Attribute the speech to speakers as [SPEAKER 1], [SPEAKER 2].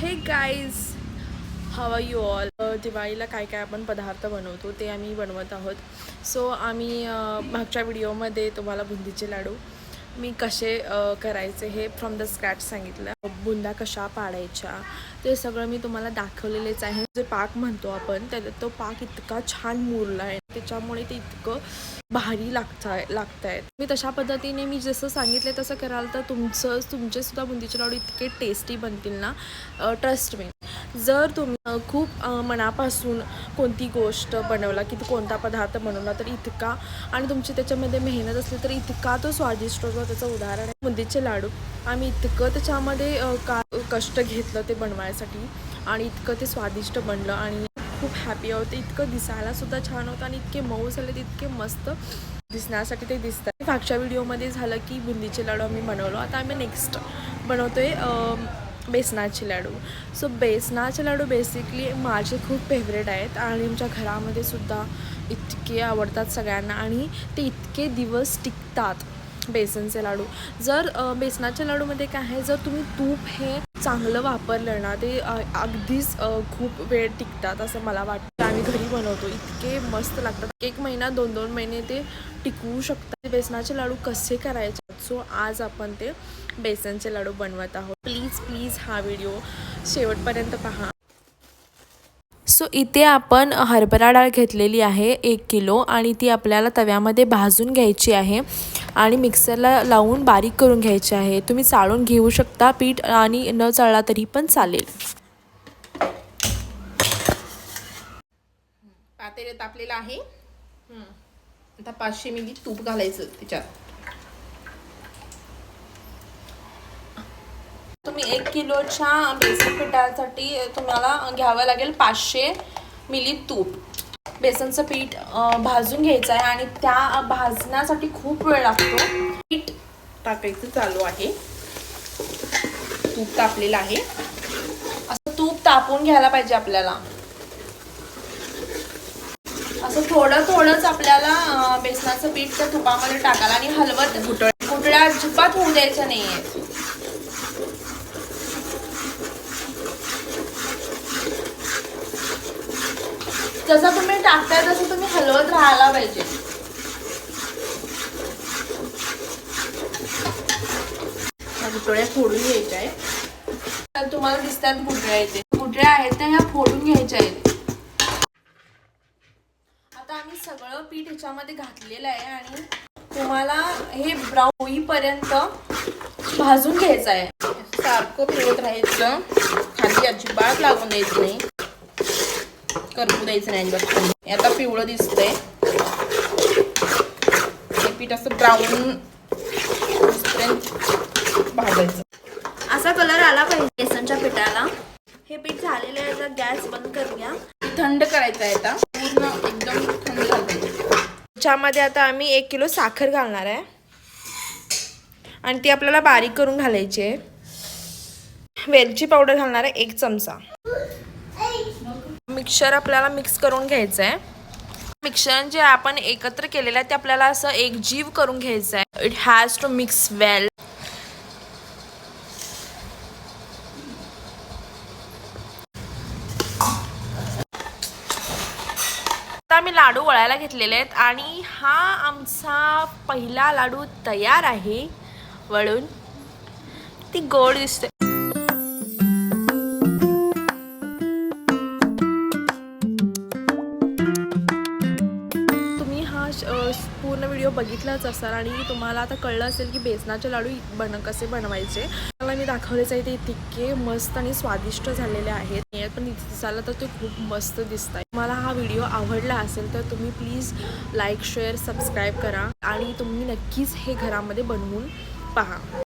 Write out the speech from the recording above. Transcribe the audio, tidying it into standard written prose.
[SPEAKER 1] हे guys, how are you all. दिवाळीला काय काय आपण पदार्थ बनवतो ते आम्ही बनवत आहोत. सो आम्ही मागच्या व्हिडिओमध्ये तुम्हाला बुंदीचे लाडू मी कसे करायचे हे फ्रॉम द स्क्रॅच सांगितलं. बुंदा कशा पाडायच्या ते सगळं मी तुम्हाला दाखवलेलेच आहे. जे पाक म्हणतो आपण त्याला, तो पाक इतका छान मुरला आहे, त्याच्यामुळे ते इतकं भारी लागतायत. मी तशा पद्धतीने मी जसं सांगितले तसं कराल तर तुमचेसुद्धा बुंदीचे लाडू इतके टेस्टी बनतील ना, ट्रस्ट मी. जर तुम्ही खूप मनापासून कोणती गोष्ट बनवला की कोणता पदार्थ बनवला तर इतका, आणि तुमची त्याच्यामध्ये मेहनत असली तर इतका तो स्वादिष्ट होतो. त्याचं उदाहरण आहे बुंदीचे लाडू. आम्ही इतकं त्याच्यामध्ये कष्ट घेतलं ते बनवायसाठी आणि इतकं ते स्वादिष्ट बनलं आणि खूप हॅपी होते. इतकं दिसायलासुद्धा छान होतं आणि इतके मऊ झाले, ते इतके मस्त दिसण्यासाठी ते दिसतात. मागच्या व्हिडिओमध्ये झालं की बुंदीचे लाडू आम्ही बनवलो. आता आम्ही नेक्स्ट बनवतोय बेसनाचे लाडू. सो बेसनाचे लाडू बेसिकली माझे खूप फेवरेट आहेत आणि आमच्या घरामध्ये सुद्धा इतके आवडतात सगळ्यांना आणि ते इतके दिवस टिकतात. बेसनचे लाडू, जर बेसनाच्या लाडूमध्ये काय आहे, जर तुम्ही तूप हे चांगलं वापरलं ना, ते अगदीच खूप वेळ टिकतात असं मला वाटतं. आम्ही घरी बनवतो, इतके मस्त लागतात. 1 महिना 2-2 महिने ते टिकवू शकतात. बेसनाचे लाडू कसे करायचे, सो आज आपण ते बेसनचे लाडू बनवत आहोत. प्लीज हा व्हिडिओ शेवटपर्यंत पहा. सो इथे आपण हरभरा डाळ घेतलेली आहे 1 किलो आणि ती आपल्याला तव्यामध्ये भाजून घ्यायची आहे आणि मिक्सरला लावून बारीक करून घ्यायची आहे. तुम्ही चाळून घेऊ शकता पीठ आणि न चाळला तरी पण चालेल.
[SPEAKER 2] पातेले तापलेलं आहे. आता 500 मिली तूप घालायचं त्याच्यात.
[SPEAKER 1] तुम्ही 1 किलोच्या बेसन पिठासाठी तुम्हाला घ्यावं लागेल 500 मिली तूप. बेसनचं पीठ भाजून घ्यायचं आहे आणि त्या भाजण्यासाठी खूप वेळ लागतो.
[SPEAKER 2] पीठ टाकायचं चालू आहे. तूप तापलेलं आहे.
[SPEAKER 1] असं तूप तापून घ्यायला पाहिजे आपल्याला. असं थोडंच आपल्याला बेसनाचं पीठ त्या तुपामध्ये टाकायला आणि हलवत गुठळ्या अजिबात होऊ द्यायच्या नाहीये. जसं तुम्ही टाकताय तसं तुम्ही हलवत राहायला पाहिजे.
[SPEAKER 2] गुठळ्या फोडून घ्यायच्या आहे.
[SPEAKER 1] तर तुम्हाला दिसतात गुठळ्या आहेत त्या ह्या फोडून घ्यायच्या आहेत. आता आम्ही सगळं पीठ ह्याच्यामध्ये घातलेलं आहे आणि तुम्हाला हे ब्राऊन होईपर्यंत भाजून घ्यायचं आहे.
[SPEAKER 2] सारखं फिरवत राहायचं, खाली अजिबात लागून द्यायचं नाही, करपू द्यायचं नाही अजिबात. आता पिवळं दिसतंय. हे पीठ असं ब्राऊन भाजायचं.
[SPEAKER 1] असा कलर आला पाहिजे बेसनच्या पिठाला. हे पीठ झालेलं आहे. आता गॅस बंद करूया.
[SPEAKER 2] थंड करायचं आहे. आता पूर्ण एकदम थंड झालं पाहिजे.
[SPEAKER 1] त्याच्यामध्ये आता आम्ही 1 किलो साखर घालणार आहे आणि ती आपल्याला बारीक करून घालायची आहे. वेलची पावडर घालणार आहे 1 चमचा. मिक्सर आपल्याला मिक्स करून घ्यायचं आहे. मिक्सर जे आपण एकत्र केलेलं आहे ते आपल्याला असं एकजीव करून घ्यायचं आहे. इट हॅज टू मिक्स वेल. आता आम्ही लाडू वळायला घेतलेले आहेत आणि हा आमचा पहिला लाडू तयार आहे वळून. ती गोड दिसते. तुम्ही हा पूर्ण व्हिडिओ बघितलाच असाल आणि तुम्हाला आता कळलं असेल की बेसनाचे लाडू कसे बनवायचे. मला मी दाखवलेच आहे. ते इतके मस्त आणि स्वादिष्ट झालेले आहेत. पण दिसायला तर ते खूप मस्त दिसत आहे. मला हा व्हिडिओ आवडला असेल तर तुम्ही प्लीज लाईक शेअर सबस्क्राईब करा आणि तुम्ही नक्कीच हे घरामध्ये बनवून पहा.